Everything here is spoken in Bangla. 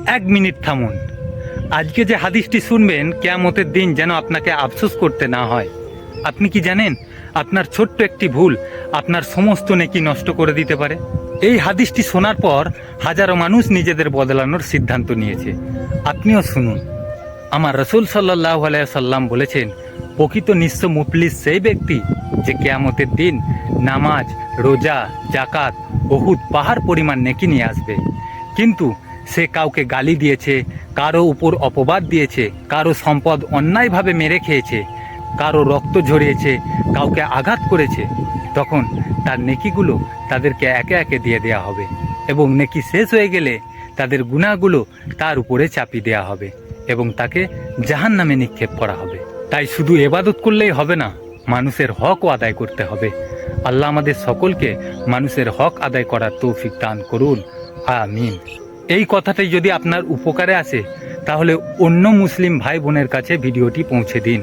এক মিনিট থামুন। আজকে যে হাদিসটি শুনবেন, কিয়ামতের দিন যেন আপনাকে আফসোস করতে না হয়। আপনি কি জানেন, আপনার ছোট্ট একটি ভুল আপনার সমস্ত নেকি নষ্ট করে দিতে পারে। এই হাদিসটি শোনার পর হাজারো মানুষ নিজেদের বদলানোর সিদ্ধান্ত নিয়েছে। আপনিও শুনুন। আমার রসুল সাল্লাল্লাহু আলাইহি সাল্লাম বলেছেন, প্রকৃত নিঃস্ব মুফলিস সেই ব্যক্তি যে কিয়ামতের দিন নামাজ, রোজা, জাকাত, বহুত পাহাড় পরিমাণ নেকি নিয়ে আসবে, কিন্তু সে কাউকে গালি দিয়েছে, কারো উপর অপবাদ দিয়েছে, কারো সম্পদ অন্যায়ভাবে মেরে খেয়েছে, কারো রক্ত ঝরিয়েছে, কাউকে আঘাত করেছে। তখন তার নেকিগুলো তাদেরকে একে একে দিয়ে দেওয়া হবে এবং নেকি শেষ হয়ে গেলে তাদের গুনাহগুলো তার উপরে চাপিয়ে দেওয়া হবে এবং তাকে জাহান্নামে নিক্ষেপ করা হবে। তাই শুধু ইবাদত করলেই হবে না, মানুষের হকও আদায় করতে হবে। আল্লাহ আমাদের সকলকে মানুষের হক আদায় করার তৌফিক দান করুন, আমিন। এই কথাটাই যদি আপনার উপকারে আসে, তাহলে অন্য মুসলিম ভাই বোনের কাছে ভিডিওটি পৌঁছে দিন।